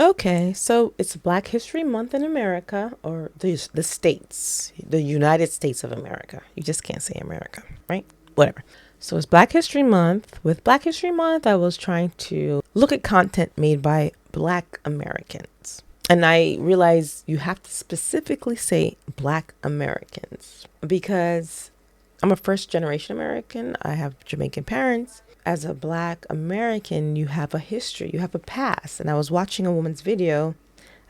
Okay, so it's Black History Month in America, or the states, the United States of America. You just can't say America, right? Whatever. So it's Black History Month. With Black History Month, I was trying to look at content made by Black Americans. And I realized you have to specifically say Black Americans because I'm a first generation American. I have Jamaican parents. As a Black American, you have a history, you have a past. And I was watching a woman's video.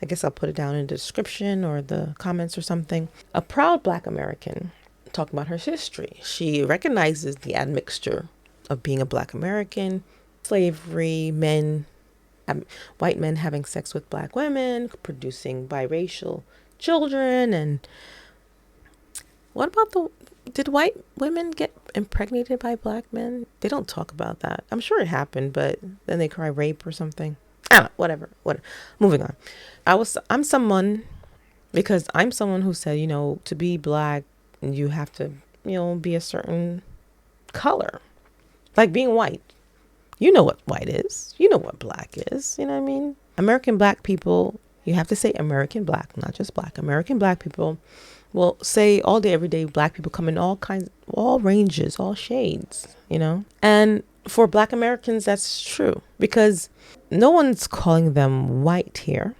I guess I'll put it down in the description or the comments or something. A proud Black American talking about her history. She recognizes the admixture of being a Black American, slavery, white men having sex with Black women, producing biracial children, and what about did white women get impregnated by Black men? They don't talk about that. I'm sure it happened, but then they cry rape or something. I don't know, whatever. Moving on. I'm someone, because I'm someone who said, to be Black, you have to, be a certain color. Like being white. You know what white is. You know what Black is. You know what I mean? American Black people, you have to say American Black, not just Black. American Black people will say all day, every day, Black people come in all kinds, all ranges, all shades, And for Black Americans, that's true because no one's calling them white here.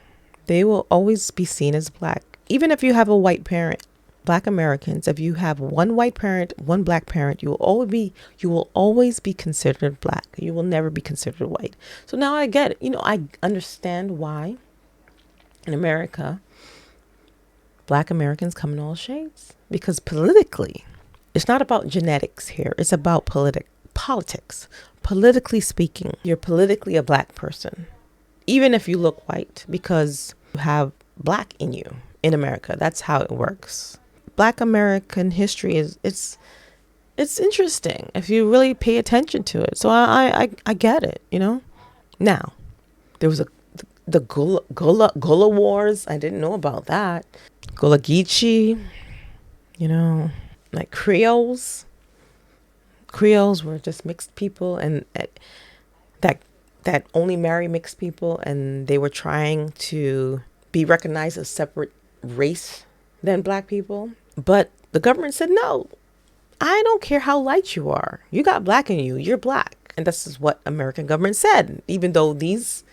They will always be seen as Black. Even if you have a white parent, Black Americans, if you have one white parent, one Black parent, you will always be considered Black. You will never be considered white. So now I get it. I understand why in America, Black Americans come in all shades. Because politically, it's not about genetics here. It's about politics. Politically speaking, you're politically a Black person, even if you look white, because you have Black in you in America. That's how it works. Black American history it's interesting if you really pay attention to it. So I get it, Now, there was the Gullah Wars. I didn't know about that. Gullah Geechee, like Creoles. Creoles were just mixed people, and that only marry mixed people, and they were trying to be recognized as separate race than Black people. But the government said, no, I don't care how light you are. You got Black in you. You're Black. And this is what American government said, even though these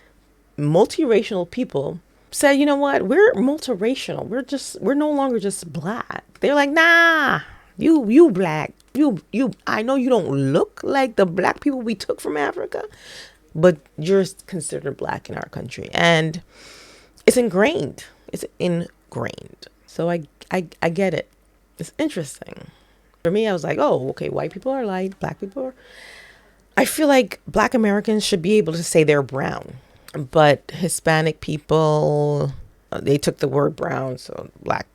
multiracial people said, you know what, we're multiracial. We're no longer just Black. They're like, nah, you Black. You, I know you don't look like the Black people we took from Africa, but you're considered Black in our country. And it's ingrained. So I get it. It's interesting. For me, I was like, oh, okay, white people are light, Black people are... I feel like Black Americans should be able to say they're brown. But Hispanic people, they took the word brown, so Black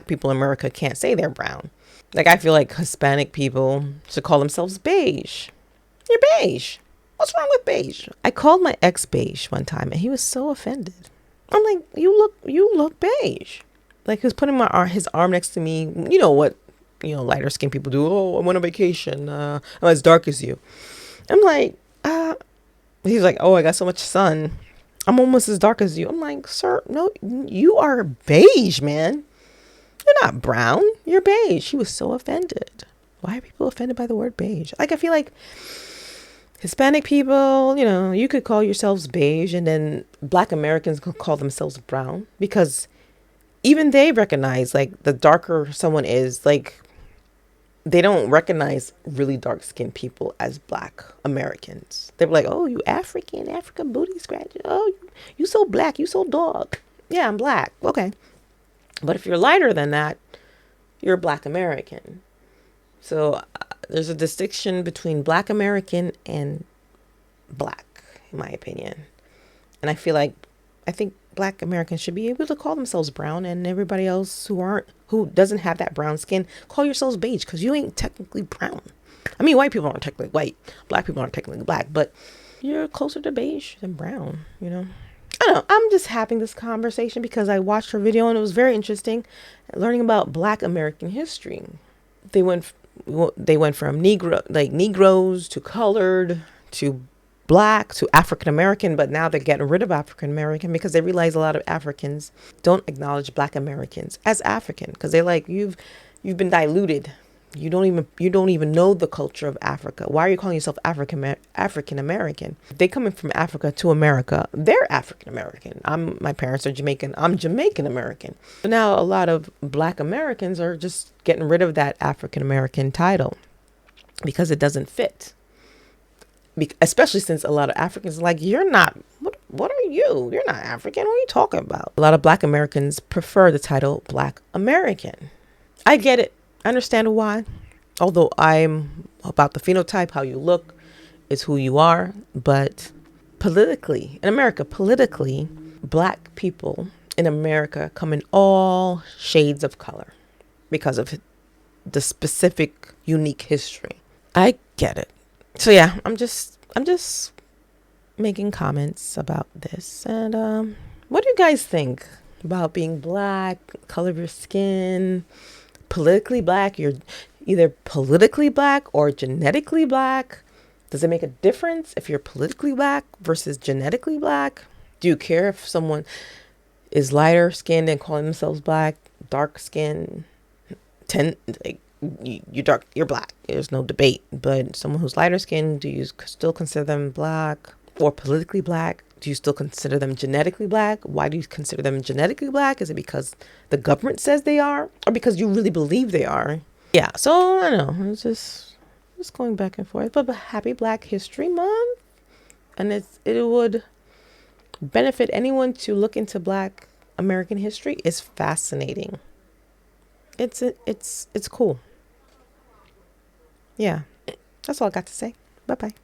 people in America can't say they're brown. Like, I feel like Hispanic people should call themselves beige. You're beige. What's wrong with beige? I called my ex beige one time, and he was so offended. I'm like, you look beige. Like, he was putting his arm next to me. You know what, lighter skinned people do. Oh, I went on vacation. I'm as dark as you. I'm like, he's like, oh, I got so much sun. I'm almost as dark as you. I'm like, sir, no, you are beige, man. You're not brown. You're beige. He was so offended. Why are people offended by the word beige? Like, I feel like Hispanic people, you could call yourselves beige, and then Black Americans could call themselves brown, because even they recognize, like, the darker someone is, like, they don't recognize really dark-skinned people as Black Americans. They're like, oh, you African booty scratcher. Oh, you so Black, you so dark. Yeah, I'm Black. Okay. But if you're lighter than that, you're a Black American. So there's a distinction between Black American and Black, in my opinion. And I think Black Americans should be able to call themselves brown, and everybody else who doesn't have that brown skin, call yourselves beige, because you ain't technically brown. I mean, white people aren't technically white. Black people aren't technically Black, but you're closer to beige than brown, I don't know. I'm just having this conversation because I watched her video and it was very interesting, learning about Black American history. They went from Negroes to colored to black to African American, but now they're getting rid of African American because they realize a lot of Africans don't acknowledge black Americans as African because they're like, you've been diluted. You don't even know the culture of Africa. Why are you calling yourself African American? They coming from Africa to America. They're African American. My parents are Jamaican. I'm Jamaican American. So now a lot of black Americans are just getting rid of that African American title because it doesn't fit. Especially since a lot of Africans are like, you're not, what are you? You're not African. What are you talking about? A lot of black Americans prefer the title Black American. I get it. I understand why. Although I'm about the phenotype, how you look is who you are. But politically, in America, black people in America come in all shades of color because of the specific, unique history. I get it. So yeah, I'm just making comments about this. And what do you guys think about being black, color of your skin, politically black? You're either politically black or genetically black. Does it make a difference if you're politically black versus genetically black? Do you care if someone is lighter skinned and calling themselves black, dark skin, you're dark, you're black. There's no debate. But someone who's lighter skinned, do you still consider them black or politically black? Do you still consider them genetically black? Why do you consider them genetically black? Is it because the government says they are, or because you really believe they are? Yeah. So I don't know. It's just going back and forth. But happy Black History Month, and it would benefit anyone to look into Black American history. It's fascinating. It's cool. Yeah, that's all I got to say. Bye bye.